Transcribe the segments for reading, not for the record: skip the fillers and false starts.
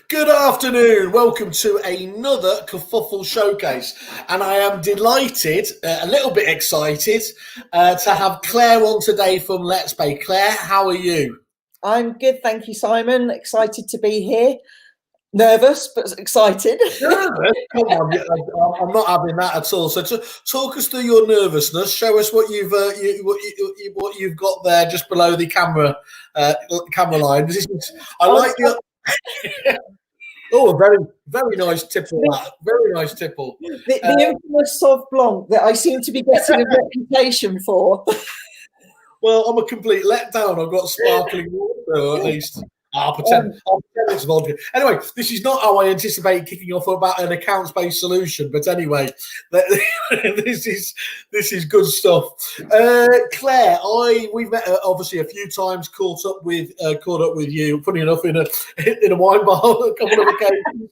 Good afternoon. Welcome to another Kerfuffle showcase, and I am delighted, a little bit excited, to have Claire on today from LettsPay. Claire, how are you? I'm good, thank you, Simon. Excited to be here. Nervous, but excited. Nervous? Come on, I'm not having that at all. So, talk us through your nervousness. Show us what what you've got there, just below the camera line. I like the. Oh, a very, very nice tipple. That very nice tipple. The infamous Sauv Blanc that I seem to be getting a reputation for. Well, I'm a complete letdown. I've got sparkling water, at least. I'll pretend it's vodka. Anyway, this is not how I anticipate kicking off about an accounts-based solution. But anyway, this is good stuff. Claire, we've met obviously a few times. Caught up with you. Funny enough, in a wine bar a couple of occasions.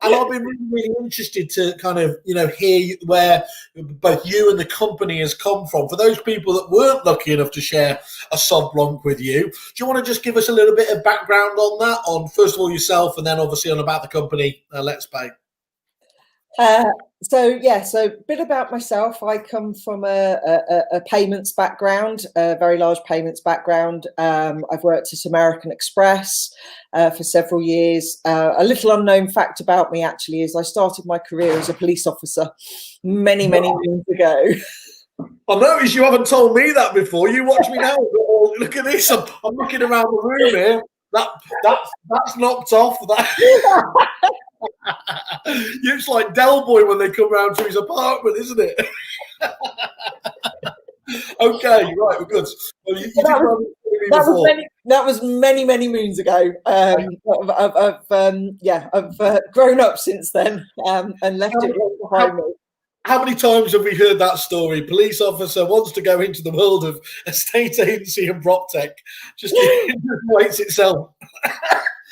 And I've been really, really interested to kind of, hear where both you and the company has come from. For those people that weren't lucky enough to share a Sauv Blanc with you, do you want to just give us a little bit of background on that, on first of all yourself, and then obviously on about the company, LettsPay? So a bit about myself. I come from a payments background, a very large payments background. I've worked at American Express for several years. A little unknown fact about me actually is I started my career as a police officer many years ago. I noticed you haven't told me that before. You watch me now. Oh, look at this. I'm looking around the room here. That's knocked off. It's like Del Boy when they come round to his apartment, isn't it? Okay, right, we're good. Well, that was many moons ago. I've grown up since then and left it behind me. How many times have we heard that story? Police officer wants to go into the world of estate agency and prop tech. Just waits itself.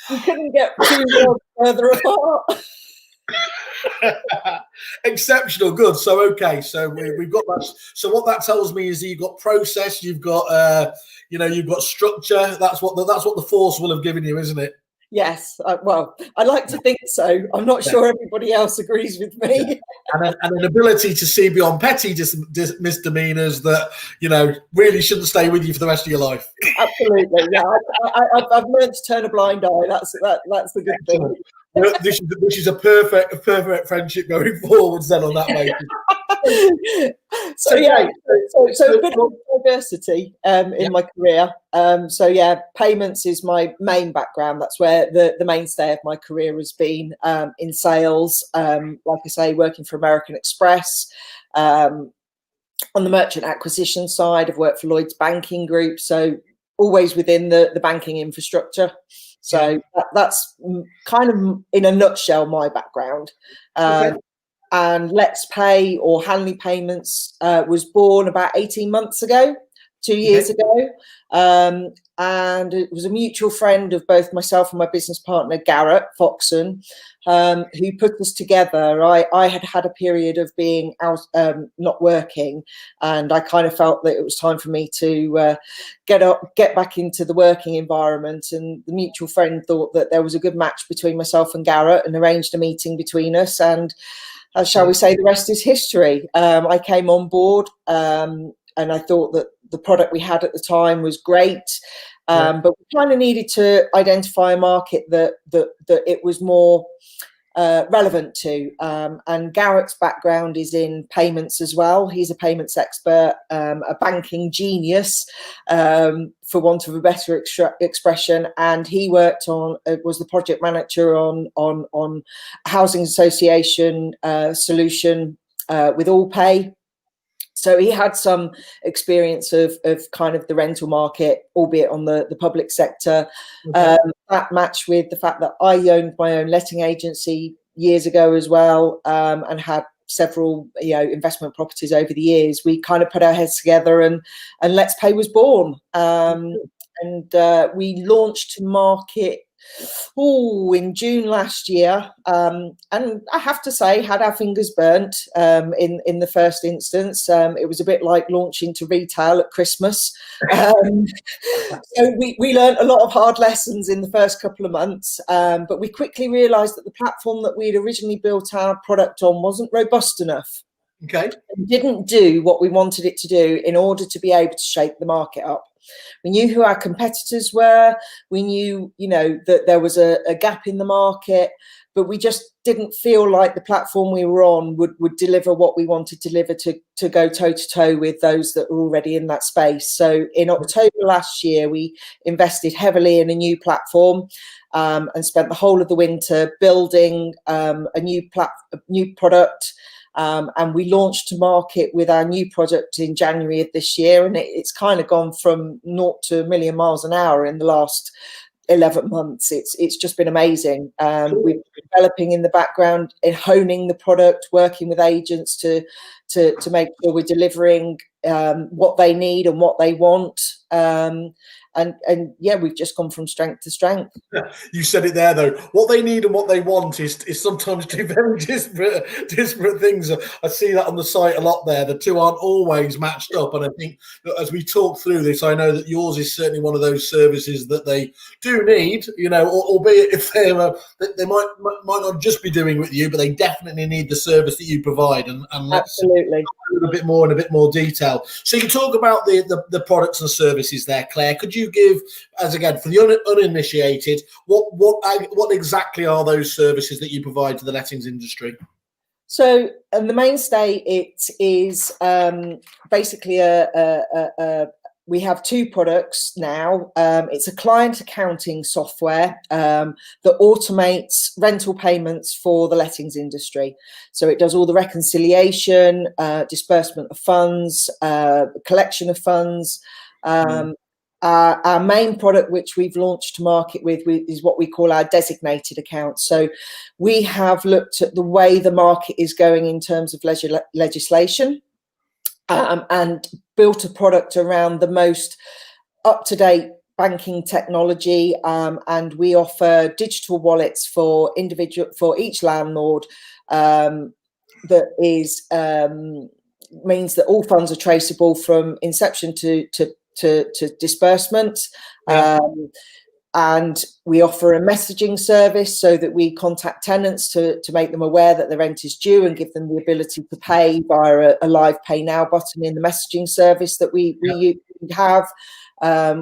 You couldn't get too further apart. Exceptional, good. So we've got that. So what that tells me is that you've got process, you've got you've got structure. That's what the force will have given you, isn't it? Yes, well, I like to think so. I'm not sure everybody else agrees with me. And an ability to see beyond petty misdemeanors that really shouldn't stay with you for the rest of your life. Absolutely, yeah. I've learned to turn a blind eye. That's the good thing. This is a perfect friendship going forwards then on that basis. So a bit of diversity in my career. Payments is my main background. That's where the mainstay of my career has been, in sales. Like I say, working for American Express. On the merchant acquisition side, I've worked for Lloyd's Banking Group, so always within the banking infrastructure. So that's kind of, in a nutshell, my background. Okay. And LettsPay, or Hanley Payments, was born about 18 months ago, 2 years ago. And it was a mutual friend of both myself and my business partner, Garrett Foxon, who put us together. I had a period of being out, not working, and I kind of felt that it was time for me to get back into the working environment. And the mutual friend thought that there was a good match between myself and Garrett and arranged a meeting between us. And shall we say, the rest is history. I came on board and I thought that the product we had at the time was great. But we kind of needed to identify a market that it was more relevant to. And Garrett's background is in payments as well. He's a payments expert, a banking genius, for want of a better expression. And he worked was the project manager on housing association solution with Allpay. So he had some experience of kind of the rental market, albeit on the public sector. Okay. That matched with the fact that I owned my own letting agency years ago as well, and had several investment properties over the years. We kind of put our heads together and LettsPay was born. And we launched to market in June last year, and I have to say, had our fingers burnt in the first instance. It was a bit like launching to retail at Christmas. So we learned a lot of hard lessons in the first couple of months, but we quickly realised that the platform that we'd originally built our product on wasn't robust enough. Okay. It didn't do what we wanted it to do in order to be able to shake the market up. We knew who our competitors were. We knew, that there was a gap in the market, but we just didn't feel like the platform we were on would deliver what we wanted to deliver to go toe to toe with those that were already in that space. So in October last year, we invested heavily in a new platform and spent the whole of the winter building a new product. And we launched to market with our new product in January of this year, and it's kind of gone from 0 to 1 million miles an hour in the last 11 months. It's just been amazing. We've been developing in the background, honing the product, working with agents to make sure we're delivering what they need and what they want. And yeah, we've just gone from strength to strength. You said it there, though. What they need and what they want is sometimes two very disparate things. I see that on the site a lot there. The two aren't always matched up. And I think that as we talk through this, I know that yours is certainly one of those services that they do need, albeit if they might not just be doing with you, but they definitely need the service that you provide. And absolutely. A bit more in a bit more detail. So you talk about the products and services there, Claire. Could you give, as again for the uninitiated, what exactly are those services that you provide to the lettings industry? So, and the mainstay, it is basically we have two products now. It's a client accounting software that automates rental payments for the lettings industry. So it does all the reconciliation, disbursement of funds, collection of funds. Our main product, which we've launched to market with, is what we call our designated account. So we have looked at the way the market is going in terms of legislation. And built a product around the most up-to-date banking technology, and we offer digital wallets for each landlord. That is means that all funds are traceable from inception to disbursement. Yeah. And we offer a messaging service so that we contact tenants to make them aware that the rent is due and give them the ability to pay via a live pay now button in the messaging service that we have.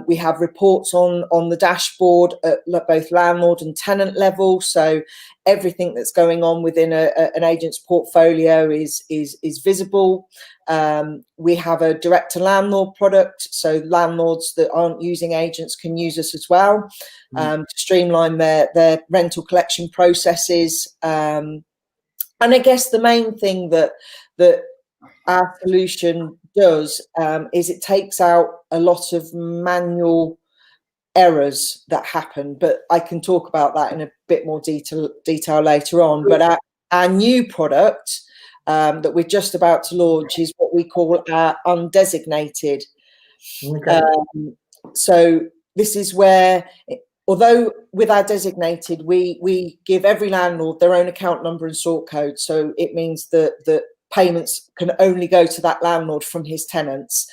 We have reports on the dashboard at both landlord and tenant level. So everything that's going on within an agent's portfolio is visible. We have a direct to landlord product, so landlords that aren't using agents can use us as well to streamline their rental collection processes. And I guess the main thing that our solution does is it takes out a lot of manual errors that happen, but I can talk about that in a bit more detail later on. But our new product that we're just about to launch is what we call our undesignated. Okay. So this is where, although with our designated, we give every landlord their own account number and sort code. So it means that payments can only go to that landlord from his tenants.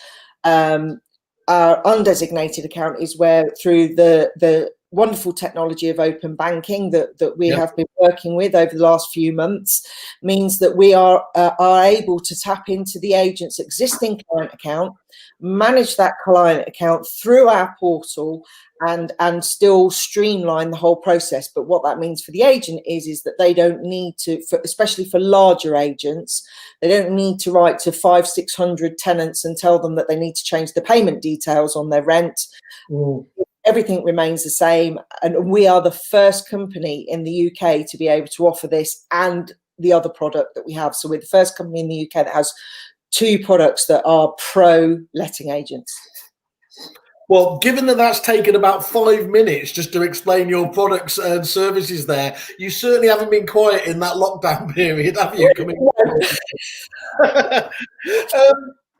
Our undesignated account is where, through the wonderful technology of open banking that we have been working with over the last few months, means that we are able to tap into the agent's existing client account, manage that client account through our portal, and still streamline the whole process. But what that means for the agent is that they don't need to, especially for larger agents, they don't need to write to 500-600 tenants and tell them that they need to change the payment details on their rent. Everything remains the same, and we are the first company in the UK to be able to offer this and the other product that we have. So we're the first company in the UK that has two products that are pro letting agents. Well, given that that's taken about 5 minutes just to explain your products and services there, you certainly haven't been quiet in that lockdown period, have you?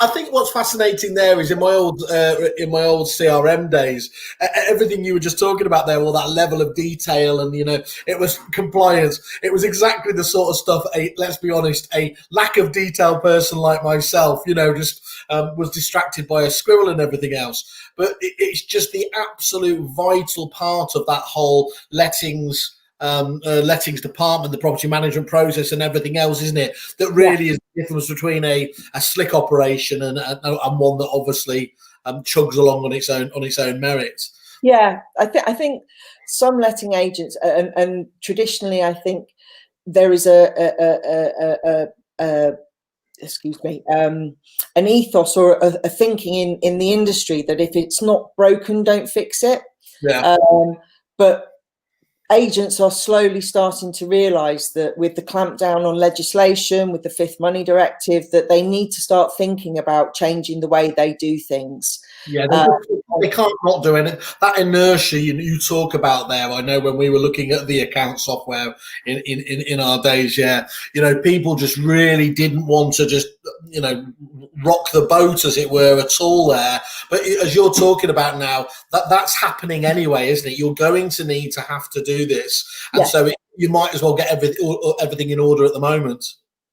I think what's fascinating there is in my old CRM days, everything you were just talking about there, all that level of detail, and it was compliance. It was exactly the sort of stuff. Let's be honest, a lack of detail person like myself, just was distracted by a squirrel and everything else. But it's just the absolute vital part of that whole lettings department, the property management process, and everything else, isn't it? That really is the difference between a slick operation and one that obviously chugs along on its own merits. Yeah, I think some letting agents, and traditionally, I think there is an ethos or a thinking in the industry that if it's not broken, don't fix it. Yeah. But agents are slowly starting to realise that with the clampdown on legislation, with the Fifth Money Directive, that they need to start thinking about changing the way they do things. Yeah, they can't not do anything. That inertia you talk about there, I know when we were looking at the account software in our days, people just really didn't want to just, rock the boat, as it were, at all there. But as you're talking about now, that's happening anyway, isn't it? You're going to need to have to do this. And so you might as well get everything in order at the moment.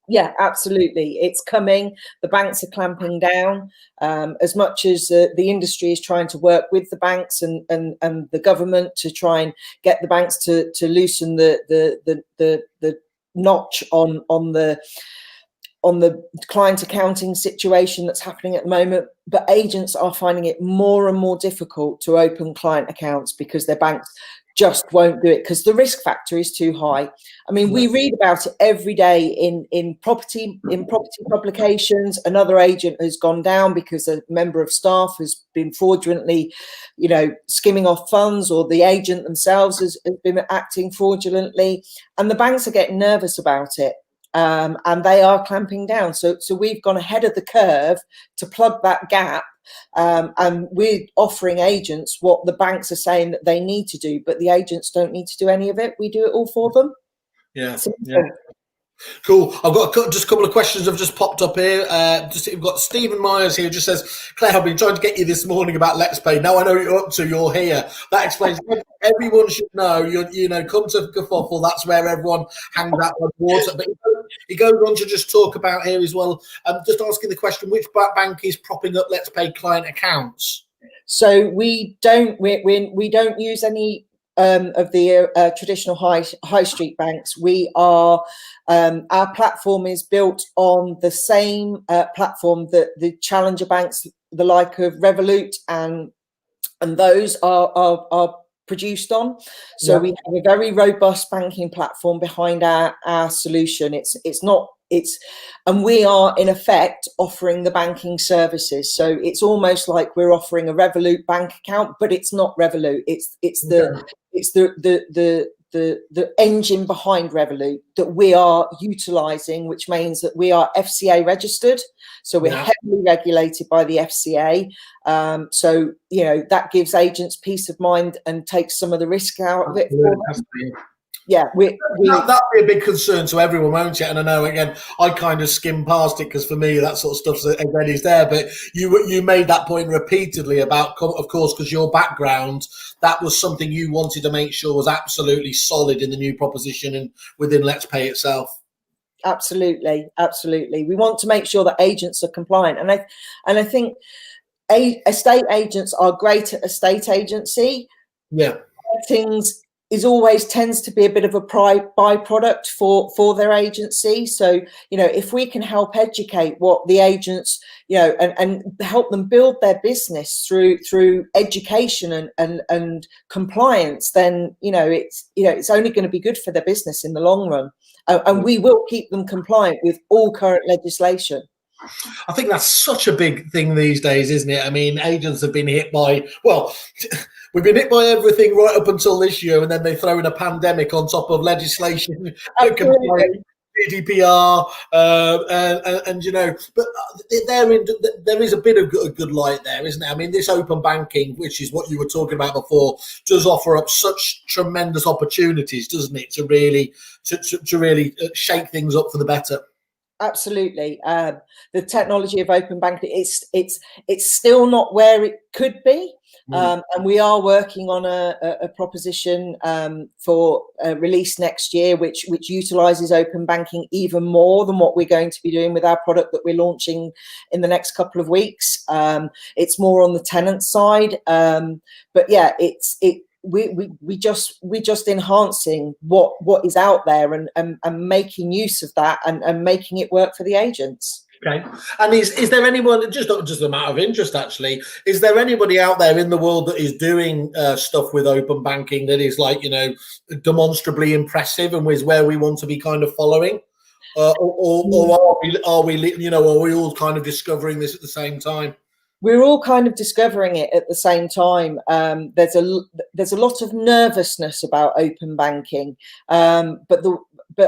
Yeah, absolutely. It's coming. The banks are clamping down. As much as the industry is trying to work with the banks and the government to try and get the banks to loosen the notch on the client accounting situation that's happening at the moment. But agents are finding it more and more difficult to open client accounts because their banks just won't do it because the risk factor is too high. I mean, we read about it every day in property publications. Another agent has gone down because a member of staff has been fraudulently, skimming off funds, or the agent themselves has been acting fraudulently, and the banks are getting nervous about it. And they are clamping down. So we've gone ahead of the curve to plug that gap. And we're offering agents what the banks are saying that they need to do, but the agents don't need to do any of it. We do it all for them. Yeah. Cool. I've got just a couple of questions have just popped up here. We've got Stephen Myers here, just says, Claire, I've been trying to get you this morning about LettsPay. Now I know what you're up to, you're here. That explains everyone should know. Come to Kerfuffle, that's where everyone hangs out on water. But he goes on to just talk about here as well. Just asking the question, which bank is propping up LettsPay client accounts? So we don't use any of the traditional high street banks. We are our platform is built on the same platform that the challenger banks, the like of Revolut and those are produced on. So we have a very robust banking platform behind our solution. And we are in effect offering the banking services. So it's almost like we're offering a Revolut bank account, but it's not Revolut. It's the engine behind Revolut that we are utilizing, which means that we are FCA registered. So we're heavily regulated by the FCA. So, that gives agents peace of mind and takes some of the risk out of it. Yeah, that'd be a big concern to everyone, won't it? And I know, again, I kind of skim past it because for me that sort of stuff's already there. But you made that point repeatedly about, of course, because your background, that was something you wanted to make sure was absolutely solid in the new proposition and within LettsPay itself. Absolutely. We want to make sure that agents are compliant, and I think estate agents are great at estate agency. Yeah, things is always tends to be a bit of a byproduct for their agency. So, if we can help educate what the agents, and help them build their business through education and compliance, then, it's only going to be good for their business in the long run. And we will keep them compliant with all current legislation. I think that's such a big thing these days, isn't it? I mean, agents have been hit by, we've been hit by everything right up until this year, and then they throw in a pandemic on top of legislation, GDPR, but there is a bit of good light there, isn't there? I mean, this open banking, which is what you were talking about before, does offer up such tremendous opportunities, doesn't it, to really shake things up for the better. Absolutely. The technology of open banking, it's still not where it could be. And we are working on a proposition for release next year, which utilizes open banking even more than what we're going to be doing with our product that we're launching in the next couple of weeks. It's more on the tenant side, but yeah, we just enhancing what is out there and making use of that and making it work for the agents. Okay. And is there anyone, just a matter of interest actually, is there anybody out there in the world that is doing stuff with open banking that is like, demonstrably impressive and is where we want to be kind of following? Or are we all kind of discovering this at the same time? We're all kind of discovering it at the same time. There's a lot of nervousness about open banking, but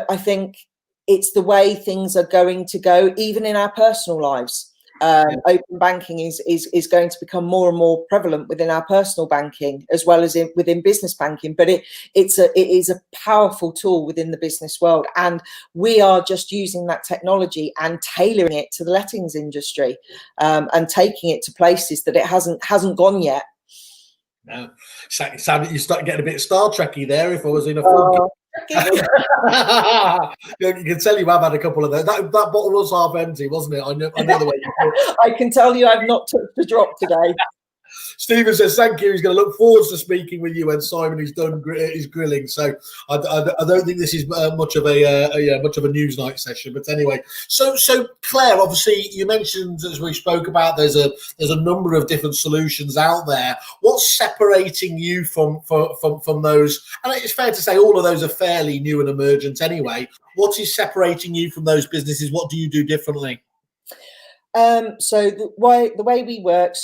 I think it's the way things are going to go, even in our personal lives. Open banking is going to become more and more prevalent within our personal banking as well as within business banking. But it is a powerful tool within the business world, and we are just using that technology and tailoring it to the lettings industry, and taking it to places that it hasn't gone yet. No, you start getting a bit Star Trekky there. If I was in a film. You can tell you I've had a couple of those. That bottle was half empty, wasn't it? I know the way you feel. I can tell you I've not touched a drop today. Stephen says thank you. He's going to look forward to speaking with you when Simon is done his grilling. So I don't think this is much of a news night session. But anyway, so Claire, obviously you mentioned, as we spoke about, there's a number of different solutions out there. What's separating you from those? And it's fair to say all of those are fairly new and emergent anyway. What is separating you from those businesses? What do you do differently? So the way we work,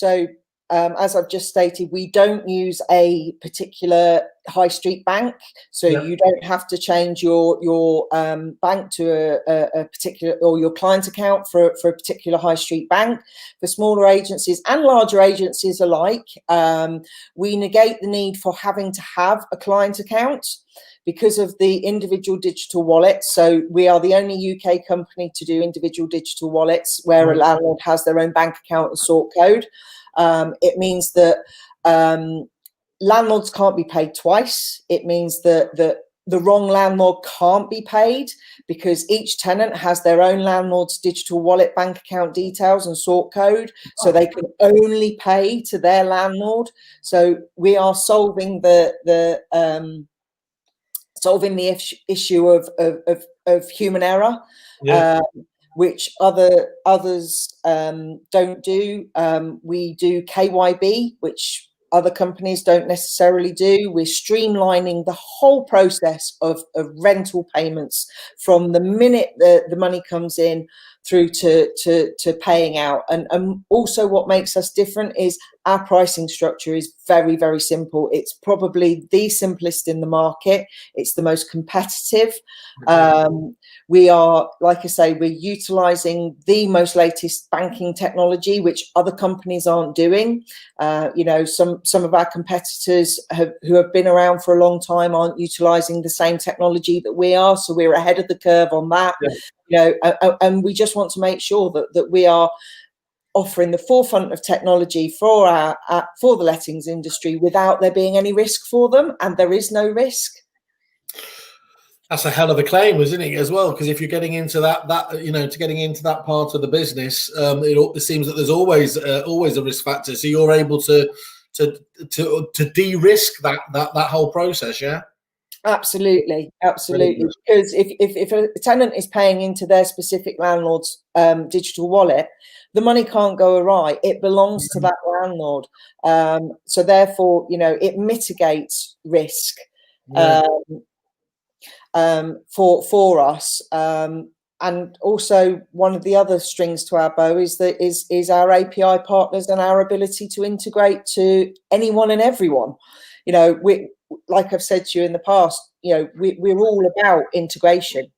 as I've just stated, we don't use a particular high street bank, so you don't have to change your bank to a particular, or your client account for a particular high street bank. For smaller agencies and larger agencies alike, we negate the need for having to have a client account because of the individual digital wallets. So we are the only UK company to do individual digital wallets where a landlord has their own bank account and sort code. It means that landlords can't be paid twice. It means that the wrong landlord can't be paid because each tenant has their own landlord's digital wallet bank account details and sort code, so they can only pay to their landlord. So we are solving the issue of human error. Which others don't do. We do KYB, which other companies don't necessarily do. We're streamlining the whole process of rental payments from the minute the money comes in through to paying out. And also what makes us different is our pricing structure is very, very simple. It's probably the simplest in the market. It's the most competitive. We are, like I say, we're utilizing the most latest banking technology, which other companies aren't doing. Some of our competitors who have been around for a long time aren't utilizing the same technology that we are. So we're ahead of the curve on that. And we just want to make sure that we are offering the forefront of technology for the lettings industry without there being any risk for them, and there is no risk. That's a hell of a claim, isn't it, as well? Because if you're getting into that part of the business, it seems that there's always a risk factor. So you're able to de-risk that whole process, yeah. Absolutely. Because if a tenant is paying into their specific landlord's digital wallet, the money can't go awry. It belongs to that landlord. So therefore, it mitigates risk for us. And also one of the other strings to our bow is our API partners and our ability to integrate to anyone and everyone. Like I've said to you in the past, we're all about integration.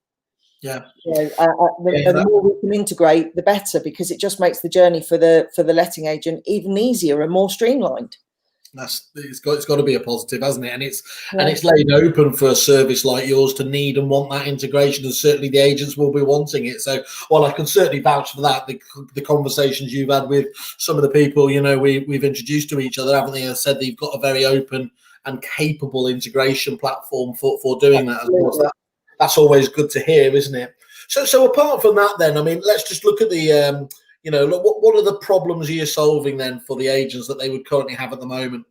Yeah. The more we can integrate, the better, because it just makes the journey for the letting agent even easier and more streamlined. It's got to be a positive, hasn't it? And it's laid open for a service like yours to need and want that integration, and certainly the agents will be wanting it. So, while I can certainly vouch for that, the conversations you've had with some of the people we've introduced to each other, haven't they? Have said that you've got a very open and capable integration platform for doing that as well. So that's always good to hear, isn't it? So apart from that, then, I mean, let's just look at the what are the problems you're solving then for the agents that they would currently have at the moment?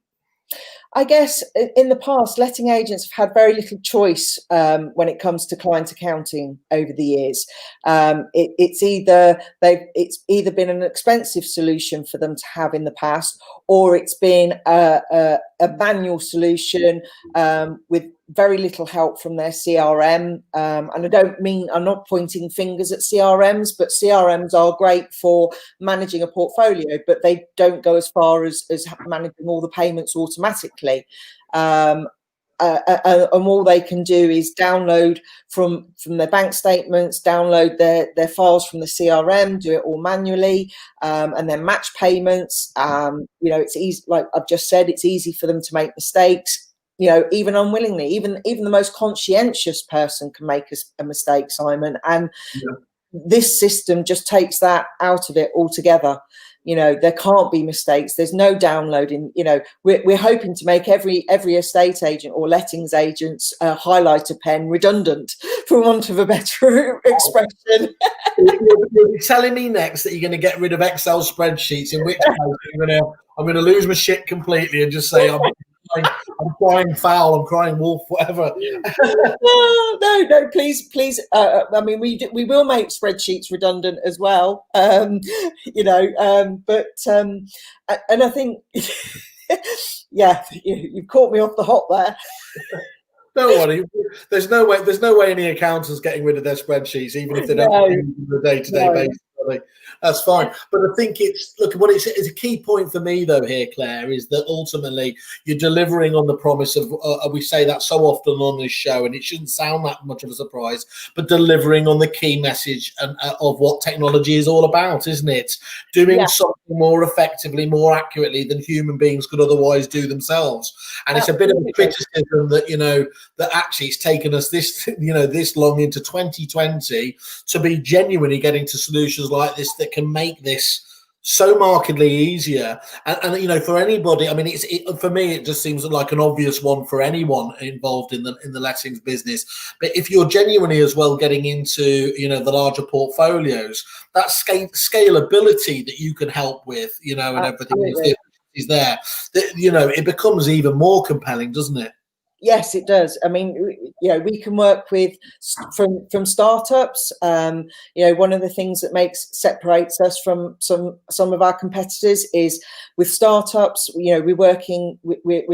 I guess in the past, letting agents have had very little choice when it comes to client accounting over the years. It's either been an expensive solution for them to have in the past, or it's been a manual solution with very little help from their CRM. And I'm not pointing fingers at CRMs, but CRMs are great for managing a portfolio, but they don't go as far as managing all the payments automatically. And all they can do is download from their bank statements, download their files from the CRM, do it all manually, and then match payments. It's easy, like I've just said, it's easy for them to make mistakes. Even unwillingly, even the most conscientious person can make a mistake, Simon. And this system just takes that out of it altogether. There can't be mistakes. There's no downloading. We're hoping to make every estate agent or lettings agent's highlighter pen redundant, for want of a better expression. You're telling me next that you're going to get rid of Excel spreadsheets, in which case I'm going to lose my shit completely and just say I'm crying foul, I'm crying wolf, whatever. No, please. I mean, we will make spreadsheets redundant as well. And I think, you've caught me off the hop there. Don't worry. There's no way any accountant's getting rid of their spreadsheets, even if they don't use them on a day-to-day basis. That's fine. But I think it's a key point for me though here, Claire, is that ultimately you're delivering on the promise of we say that so often on this show, and it shouldn't sound that much of a surprise, but delivering on the key message of what technology is all about, isn't it? Doing something more effectively, more accurately than human beings could otherwise do themselves. And it's a bit of a criticism that that actually it's taken us this long into 2020 to be genuinely getting to solutions like this that can make this so markedly easier. And for anybody, I mean, for me it just seems like an obvious one for anyone involved in the lettings business. But if you're genuinely as well getting into the larger portfolios, that scalability that you can help with, and everything is there, it becomes even more compelling, doesn't it? Yes, it does. I mean, we can work with from startups. One of the things that separates us from some of our competitors is with startups. We're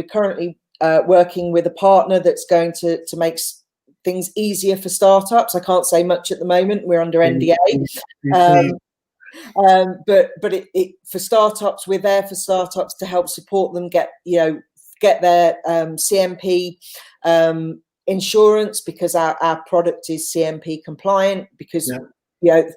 currently working with a partner that's going to make things easier for startups. I can't say much at the moment. We're under NDA. But for startups, we're there for startups to help support them get their CMP insurance, because our product is CMP compliant, because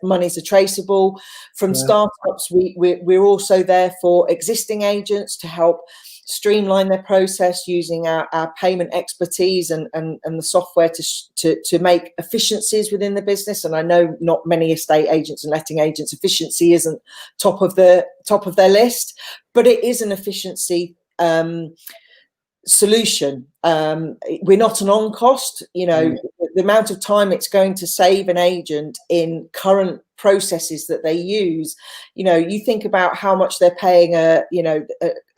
monies are traceable. From startups, we're also there for existing agents to help streamline their process using our payment expertise and the software to make efficiencies within the business. And I know not many estate agents and letting agents efficiency isn't top of their list, but it is an efficiency solution. We're not an on cost. The amount of time it's going to save an agent in current processes that they use. You think about how much they're paying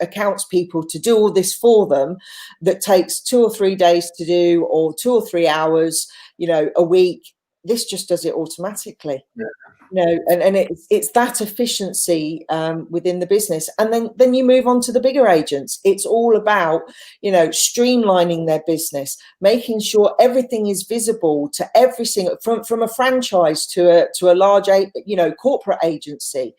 accounts people to do all this for them, that takes 2 or 3 days to do, or 2 or 3 hours a week. This just does it automatically. And it's that efficiency within the business. And then you move on to the bigger agents. It's all about streamlining their business, making sure everything is visible to every single, from a franchise to a large corporate agency.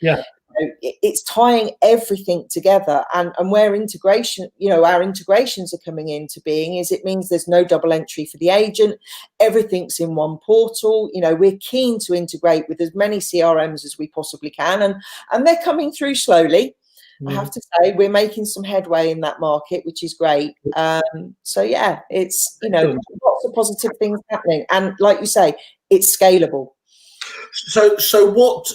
It's tying everything together, and where integration, our integrations are coming into being, is it means there's no double entry for the agent. Everything's in one portal. We're keen to integrate with as many CRMs as we possibly can, and they're coming through slowly. I have to say we're making some headway in that market, which is great. So yeah, it's, you know, lots of positive things happening, and like you say, it's scalable. So what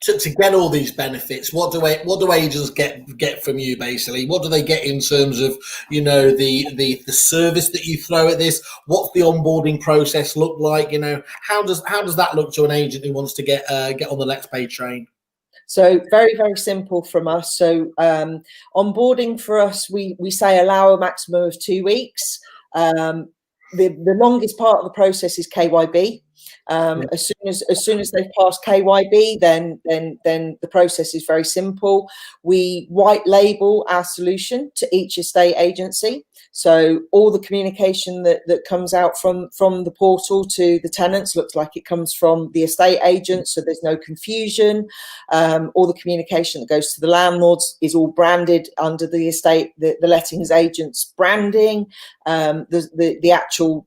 to get all these benefits? What do agents get from you basically? What do they get in terms of, you know, the service that you throw at this? What's the onboarding process look like? You know, how does that look to an agent who wants to get on the LettsPay train? So very, very simple from us. So onboarding for us, we say allow a maximum of 2 weeks. The longest part of the process is KYB. As soon as they've passed KYB, then the process is very simple. We white label our solution to each estate agency. So all the communication that comes out from the portal to the tenants looks like it comes from the estate agent, so there's no confusion. All the communication that goes to the landlords is all branded under the estate, the lettings agent's branding. The actual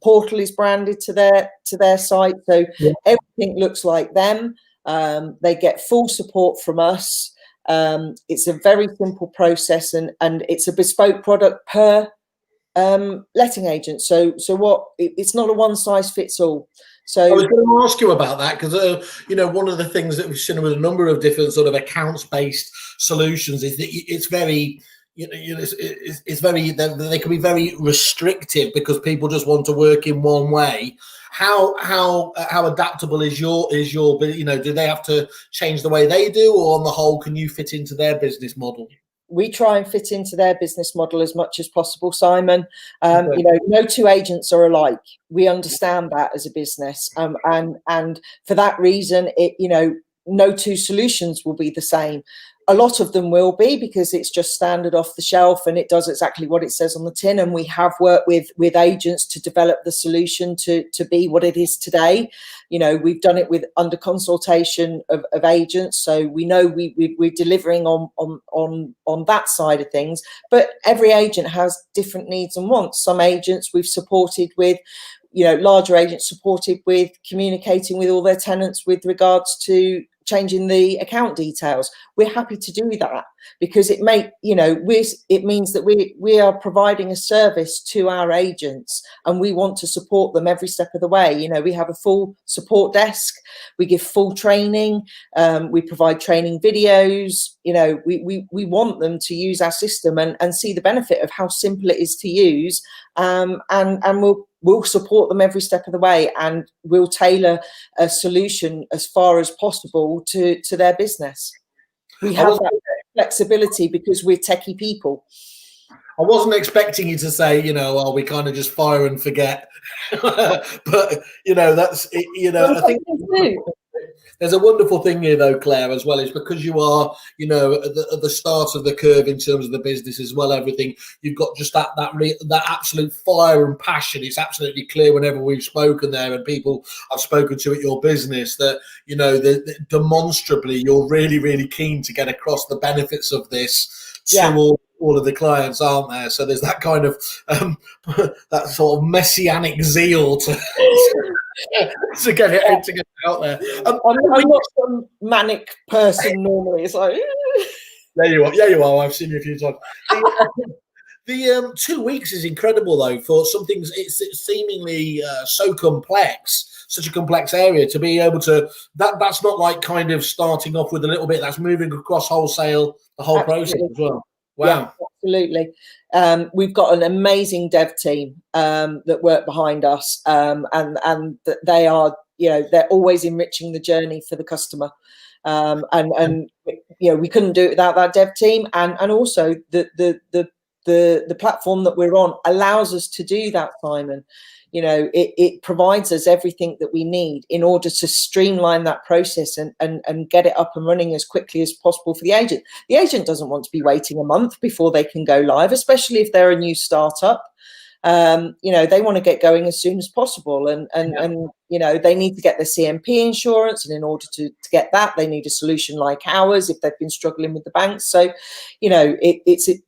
portal is branded to their site, so everything looks like them. They get full support from us. It's a very simple process, and it's a bespoke product per letting agent. So it's not a one size fits all. So I was going to ask you about that, because you know, one of the things that we've seen with a number of different sort of accounts based solutions is that it's very, you know, it's very, they can be very restrictive because people just want to work in one way. How adaptable is your, you know, do they have to change the way they do, or on the whole, can you fit into their business model? We try and fit into their business model as much as possible, Simon. You know, no two agents are alike. We understand that as a business, and for that reason, you know, no two solutions will be the same. A lot of them will be, because it's just standard off the shelf and it does exactly what it says on the tin. And we have worked with agents to develop the solution to be what it is today. You know, we've done it under consultation of agents, so we know we're delivering on that side of things. But every agent has different needs and wants. Some agents we've supported with, you know, larger agents supported with communicating with all their tenants with regards to changing the account details. We're happy to do that, because it means that we are providing a service to our agents, and we want to support them every step of the way. You know, we have a full support desk, we give full training, we provide training videos. You know, we want them to use our system and see the benefit of how simple it is to use, and we'll support them every step of the way, and we'll tailor a solution as far as possible to their business. We have that flexibility because we're techie people. I wasn't expecting you to say, you know, oh, we kind of just fire and forget. But, you know, that's, you know, I think there's a wonderful thing here, though, Claire, as well, is because you are, you know, at the start of the curve in terms of the business as well, everything, you've got just that absolute fire and passion. It's absolutely clear whenever we've spoken there and people I've spoken to at your business that, you know, demonstrably you're really, really keen to get across the benefits of this to all of the clients, aren't there? So there's that kind of that sort of messianic zeal to get it out there. I'm not some manic person normally. It's like there you are. Yeah, you are. I've seen you a few times. The 2 weeks is incredible, though, for something it's seemingly so complex, such a complex area, to be able to that's not like kind of starting off with a little bit, that's moving across wholesale the whole process as well. Wow. Yeah, absolutely. We've got an amazing dev team that work behind us, and they are, you know, they're always enriching the journey for the customer. And you know, we couldn't do it without that dev team, and also the platform that we're on allows us to do that, Simon. You know, it provides us everything that we need in order to streamline that process and get it up and running as quickly as possible for the agent. The agent doesn't want to be waiting a month before they can go live, especially if they're a new startup. You know, they want to get going as soon as possible, and you know, they need to get their CMP insurance, and in order to get that, they need a solution like ours if they've been struggling with the banks. So, you know,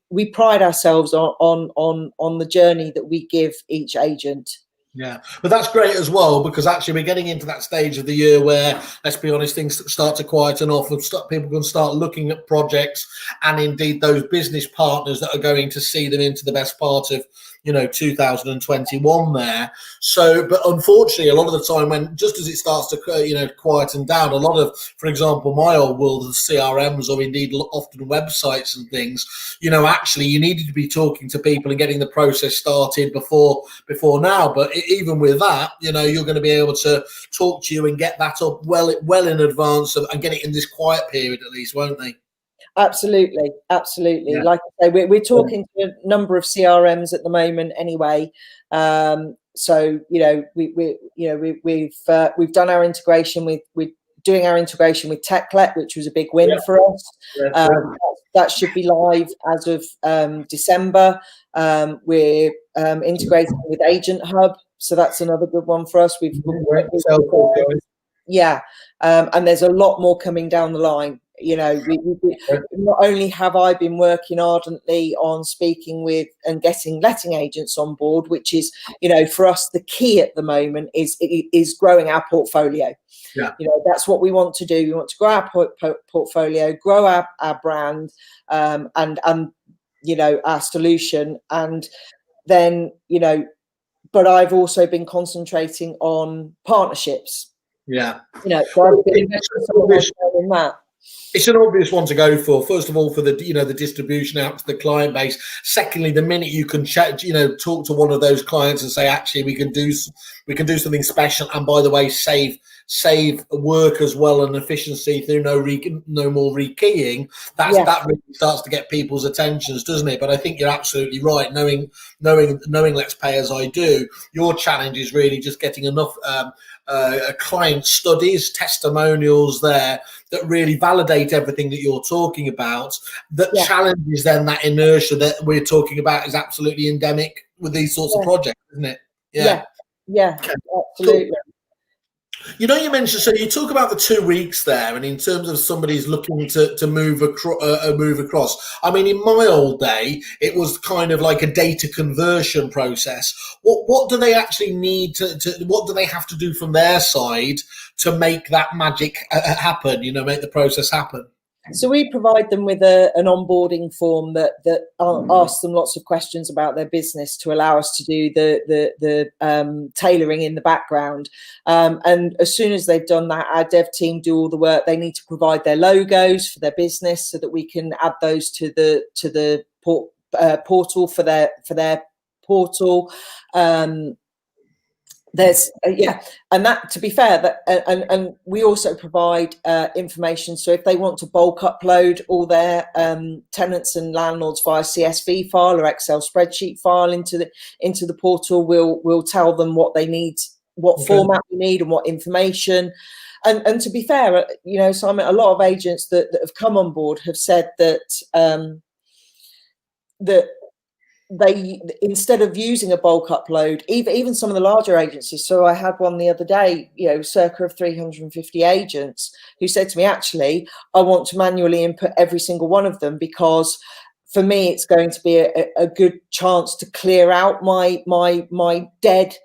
we pride ourselves on the journey that we give each agent. Yeah, but that's great as well, because actually we're getting into that stage of the year where, let's be honest, things start to quieten off and people can start looking at projects and indeed those business partners that are going to see them into the best part of 2021 there. So, but unfortunately, a lot of the time when just as it starts to quieten down, a lot of, for example, my old world of CRMs or indeed often websites and things, actually you needed to be talking to people and getting the process started before now. But even with that, you're going to be able to talk to you and get that up well in advance and get it in this quiet period at least, won't they? Absolutely. Yeah. Like I say, we're talking to a number of CRMs at the moment anyway. So we've done our integration we're doing our integration with TechLet, which was a big win for us. That should be live as of December. We're integrating with Agent Hub, so that's another good one for us. And there's a lot more coming down the line. Not only have I been working ardently on speaking with and getting letting agents on board, which is, for us, the key at the moment is growing our portfolio. Yeah. That's what we want to do. We want to grow our portfolio, grow our brand, and our solution. And then, but I've also been concentrating on partnerships. Yeah. So I've been in that. It's an obvious one to go for. First of all, for the the distribution out to the client base. Secondly, the minute you can chat, talk to one of those clients and say, actually, we can do something special, and by the way, save work as well and efficiency through no more rekeying. That really starts to get people's attentions, doesn't it? But I think you're absolutely right. Knowing LettsPay as I do, your challenge is really just getting enough client studies, testimonials there that really validate everything that you're talking about. That challenges then that inertia that we're talking about is absolutely endemic with these sorts of projects, isn't it? Yeah, okay. Absolutely. Cool. You mentioned, so you talk about the 2 weeks there, and in terms of somebody's looking to move across. I mean, in my old day, it was kind of like a data conversion process. What do they actually need what do they have to do from their side to make that magic happen? Make the process happen. So we provide them with an onboarding form that asks them lots of questions about their business to allow us to do the tailoring in the background. And as soon as they've done that, our dev team do all the work. They need to provide their logos for their business so that we can add those to the portal for their portal. There's and that, to be fair, that and we also provide information. So if they want to bulk upload all their tenants and landlords via CSV file or Excel spreadsheet file into the portal, we'll tell them what they need, what format we need, and what information. And to be fair, Simon, a lot of agents that have come on board have said that they, instead of using a bulk upload, even some of the larger agencies. So I had one the other day, circa of 350 agents, who said to me, actually, I want to manually input every single one of them, because for me, it's going to be a good chance to clear out my dead.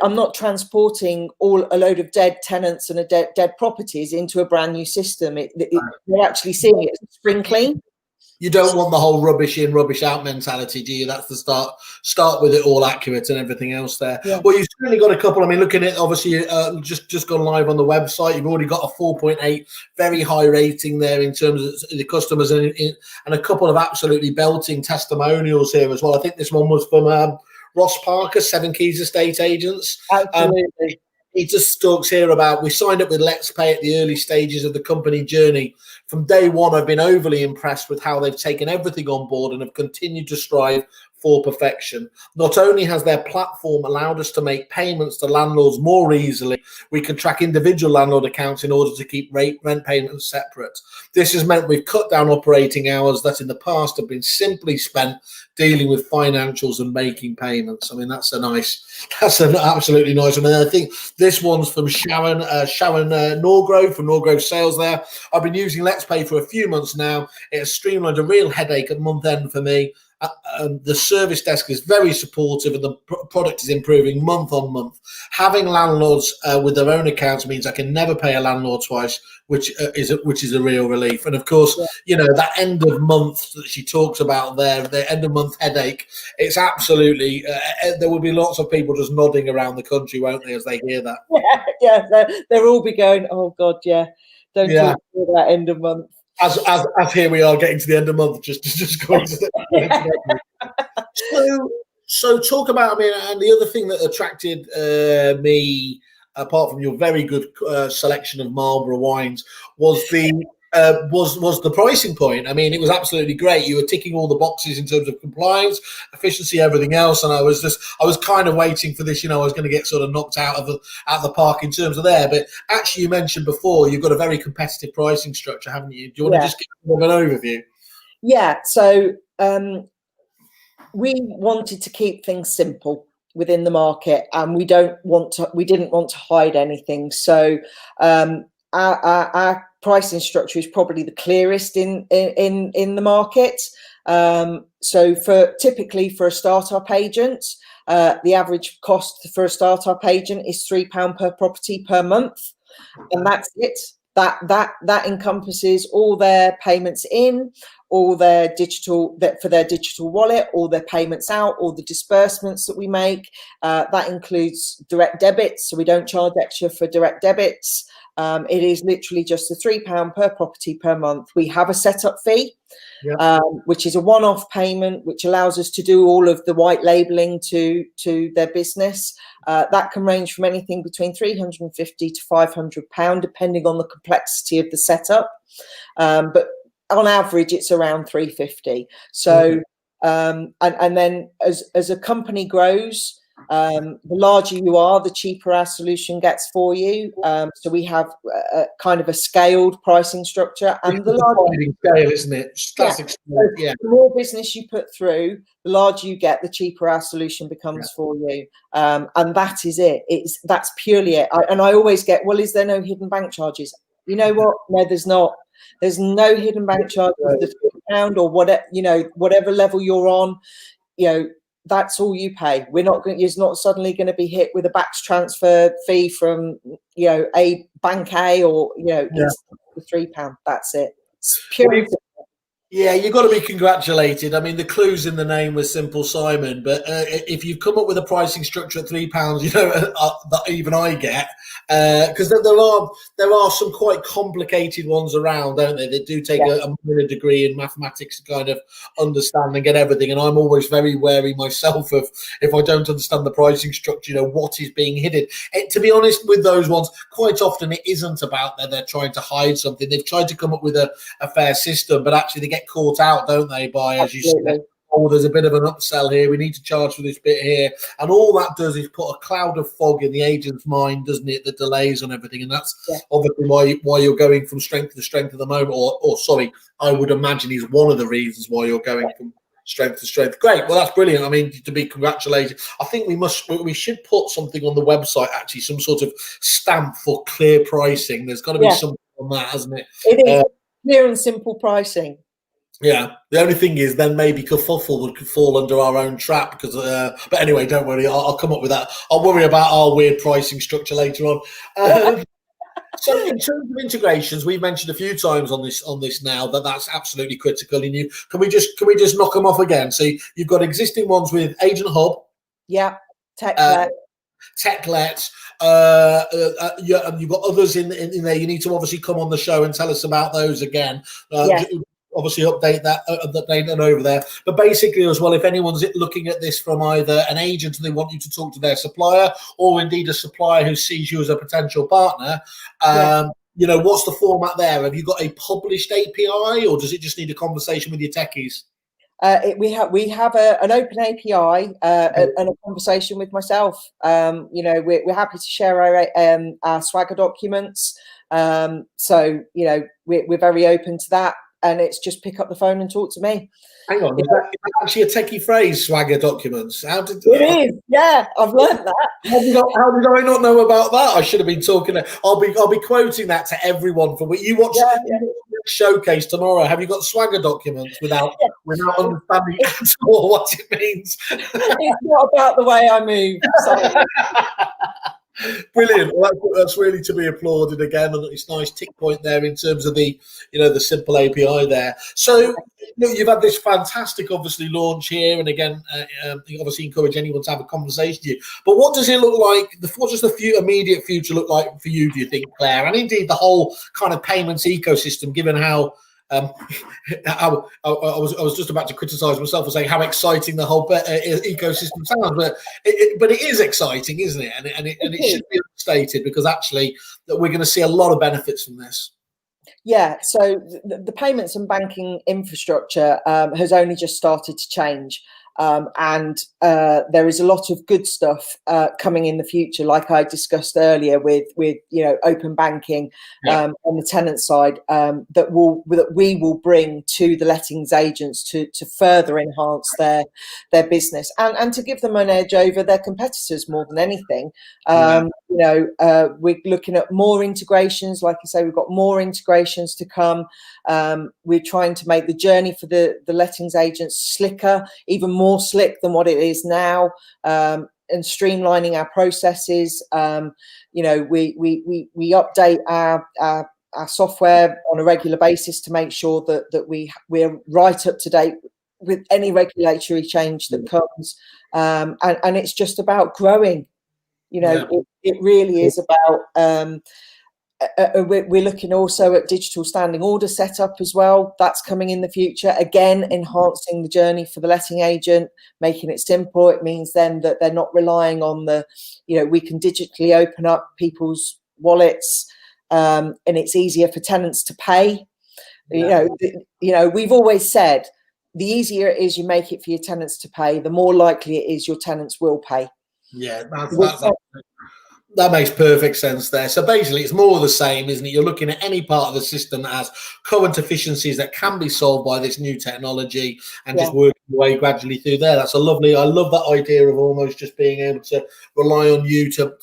I'm not transporting a load of dead tenants and dead properties into a brand new system. They're actually seeing it as spring clean. You don't want the whole rubbish in, rubbish out mentality, do you? That's the start with it all accurate and everything else there. Yeah. Well, you've certainly got a couple. I mean, looking at, obviously, just gone live on the website. You've already got a 4.8, very high rating there in terms of the customers, and a couple of absolutely belting testimonials here as well. I think this one was from Ross Parker, 7 Keys Estate Agents. Absolutely. He just talks here about, we signed up with LettsPay at the early stages of the company journey. From day one, I've been overly impressed with how they've taken everything on board and have continued to strive for perfection. Not only has their platform allowed us to make payments to landlords more easily, we can track individual landlord accounts in order to keep rent payments separate. This has meant we've cut down operating hours that in the past have been simply spent dealing with financials and making payments. I mean, that's an absolutely nice one. And I think this one's from Sharon Norgrove from Norgrove Sales there. I've been using LettsPay for a few months now. It has streamlined a real headache at month end for me. the service desk is very supportive, and the product is improving month on month. Having landlords with their own accounts means I can never pay a landlord twice, which is a real relief. And of course, that end of month that she talks about there, the end of month headache, it's absolutely there will be lots of people just nodding around the country, won't they, as they hear that? They'll all be going, oh God, don't talk about that end of month. As here we are getting to the end of the month, just going to so talk about, and the other thing that attracted me, apart from your very good selection of Marlborough wines, was the pricing point. It was absolutely great. You were ticking all the boxes in terms of compliance, efficiency, everything else, and I was kind of waiting for this. I was going to get sort of knocked out of the park in terms of there. But actually, you mentioned before you've got a very competitive pricing structure, haven't you? Do you want to just give an overview? Yeah. So we wanted to keep things simple within the market, and we didn't want to hide anything. So our pricing structure is probably the clearest in the market. So typically for a startup agent, the average cost for a startup agent is £3 per property per month, and that's it. That encompasses all their payments in, all their digital for their digital wallet, all their payments out, all the disbursements that we make. That includes direct debits, so we don't charge extra for direct debits. It is literally just the £3 per property per month. We have a setup fee, which is a one-off payment, which allows us to do all of the white labeling to their business. That can range from anything between £350 to £500, depending on the complexity of the setup. But on average, it's around £350. So, and then as a company grows, the larger you are, the cheaper our solution gets for you. So we have a kind of a scaled pricing structure, and the larger scale, isn't it? The more business you put through, the larger you get, the cheaper our solution becomes for you. And that is it. That's purely it. I always get, well, is there no hidden bank charges? You know what? No, there's not. There's no hidden bank charges. The £3 or whatever level you're on, that's all you pay. You're not suddenly going to be hit with a batch transfer fee from a bank A, or it's the £3. That's it. It's pure. Yeah, you've got to be congratulated. The clue's in the name was Simple Simon, but if you've come up with a pricing structure at £3, that even I get, because there are some quite complicated ones around, don't they? They do take a minor degree in mathematics to kind of understand and get everything, and I'm always very wary myself of, if I don't understand the pricing structure, what is being hidden. To be honest, with those ones, quite often it isn't about that they're trying to hide something. They've tried to come up with a fair system, but actually they get caught out, don't they, by, as you said, there's a bit of an upsell here, we need to charge for this bit here, and all that does is put a cloud of fog in the agent's mind, doesn't it, that delays on everything. And that's obviously why you're going from strength to strength at the moment, or sorry, I would imagine is one of the reasons why you're going from strength to strength. Great. Well, that's brilliant. To be congratulated. I think we should put something on the website, actually, some sort of stamp for clear pricing. There's got to be something on that, hasn't it? It is clear and simple pricing. Yeah, the only thing is then maybe Kerfuffle would fall under our own trap, because. But anyway, don't worry. I'll come up with that. I'll worry about our weird pricing structure later on. So in terms of integrations, we've mentioned a few times on this now that's absolutely critical. And can we just knock them off again? So you've got existing ones with Agent Hub, TechLet. And you've got others in there. You need to obviously come on the show and tell us about those again. Obviously update that over there. But basically as well, if anyone's looking at this from either an agent and they want you to talk to their supplier, or indeed a supplier who sees you as a potential partner, what's the format there? Have you got a published API, or does it just need a conversation with your techies? We have an open API and a conversation with myself. We're happy to share our Swagger documents. So we're very open to that. and it's just pick up the phone and talk to me. Hang on, is that actually a techie phrase, swagger documents? How did it is? Yeah, I've learned that. How did I not know about that? I should have been talking. I'll be quoting that to everyone for what you watch. Showcase tomorrow. Have you got swagger documents without understanding at all what it means? It's not about the way I move. Sorry. Brilliant. Well, that's really to be applauded again, and it's a nice tick point there in terms of the the simple API there. So you've had this fantastic, obviously, launch here, and again, you obviously encourage anyone to have a conversation with you. But what does it look like? What does the immediate future look like for you? Do you think, Claire, and indeed the whole kind of payments ecosystem, given how I was just about to criticise myself for saying how exciting the whole ecosystem sounds, but it is exciting, isn't it? And it should be stated, because actually that we're going to see a lot of benefits from this. Yeah, so the payments and banking infrastructure has only just started to change. And there is a lot of good stuff coming in the future, like I discussed earlier with open banking on the tenant side, that we will bring to the lettings agents to further enhance their business and to give them an edge over their competitors more than anything. We're looking at more integrations. Like I say, we've got more integrations to come. We're trying to make the journey for the lettings agents slicker, even more slick than what it is now, and streamlining our processes. We update our software on a regular basis to make sure that we're right up to date with any regulatory change that comes. And it's just about growing. It really is about. We're looking also at digital standing order setup as well. That's coming in the future. Again, enhancing the journey for the letting agent, making it simple. It means then that they're not relying on we can digitally open up people's wallets, and it's easier for tenants to pay. We've always said the easier it is you make it for your tenants to pay, the more likely it is your tenants will pay. Yeah, that makes perfect sense there. So basically, it's more of the same, isn't it? You're looking at any part of the system that has current efficiencies that can be solved by this new technology, and just working your way gradually through there. I love that idea of almost just being able to rely on you to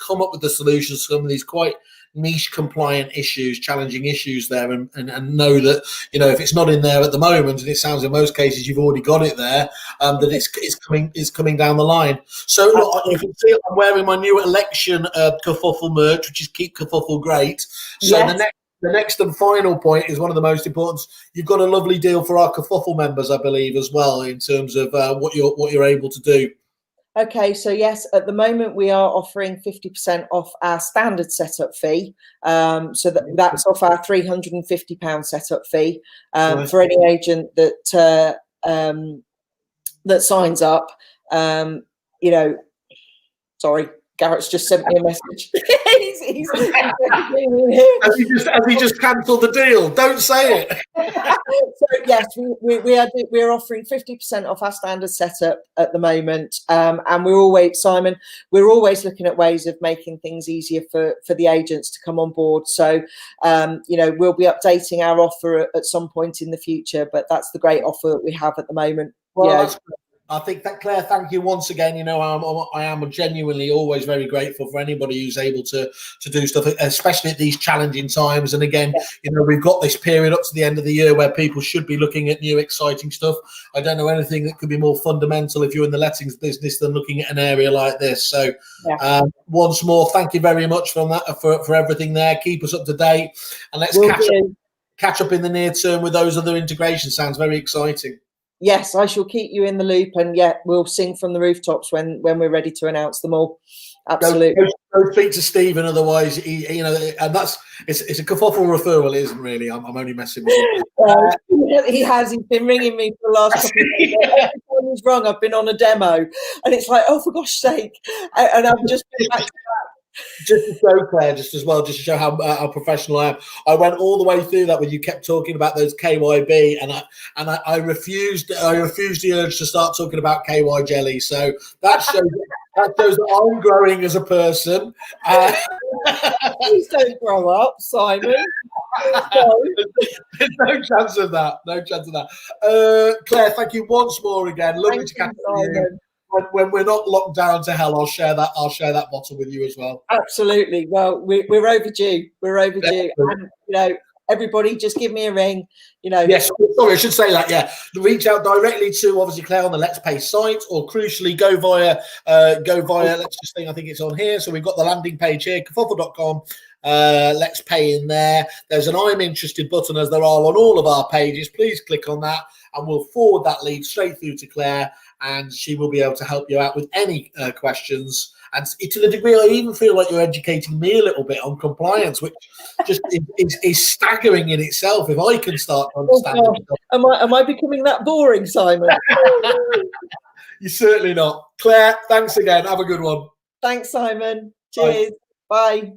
come up with the solutions to some of these quite niche compliant issues, challenging issues there, and know that if it's not in there at the moment, and it sounds in most cases you've already got it there, that it's coming down the line. So look, you can see I'm wearing my new election kerfuffle merch, which is Keep Kerfuffle Great. So the next and final point is one of the most important. You've got a lovely deal for our kerfuffle members, I believe, as well, in terms of what you're able to do. Okay, so yes, at the moment we are offering 50% off our standard setup fee. So that's off our £350 setup fee for any agent that signs up. Sorry, Garrett's just sent me a message. Has he just cancelled the deal? Don't say it. So yes, we're offering 50% off our standard setup at the moment, and we're always looking at ways of making things easier for the agents to come on board. So we'll be updating our offer at some point in the future, but that's the great offer that we have at the moment. Well, I think that, Claire, thank you once again. I am genuinely always very grateful for anybody who's able to do stuff, especially at these challenging times. And again, we've got this period up to the end of the year where people should be looking at new, exciting stuff. I don't know anything that could be more fundamental if you're in the lettings business than looking at an area like this. So once more, thank you very much for everything there. Keep us up to date, and let's catch up in the near term with those other integrations. Sounds very exciting. Yes, I shall keep you in the loop, and we'll sing from the rooftops when we're ready to announce them all. Absolutely. Go speak to Stephen, otherwise, and it's a kerfuffle referral, isn't really. I'm only messing with you. He's been ringing me for the last couple of days. Every time he's rung, I've been on a demo, and it's like, oh, for gosh sake, and I've just been back to back. Just to show, Claire, just to show how professional I am, I went all the way through that when you kept talking about those KYB, and I refused the urge to start talking about KY jelly. So that shows That shows that I'm growing as a person. Please don't grow up, Simon. There's no chance of that. No chance of that. Claire, thank you once more again. Lovely to catch up with you. When we're not locked down to hell, I'll share that bottle with you as well. Absolutely. Well, we're overdue. We're overdue. And, everybody, just give me a ring. Yes, sorry, I should say that. Yeah, reach out directly to obviously Claire on the LettsPay site, or crucially go via. Let's just think. I think it's on here. So we've got the landing page here, kerfuffle.com. LettsPay in there. There's an I'm interested button, as there are on all of our pages. Please click on that, and we'll forward that lead straight through to Claire, and she will be able to help you out with any questions. And to the degree I even feel like you're educating me a little bit on compliance, which just is staggering in itself. If I can start to understand it. Am I becoming that boring, Simon? You're certainly not. Claire, thanks again. Have a good one. Thanks, Simon. Cheers. Bye.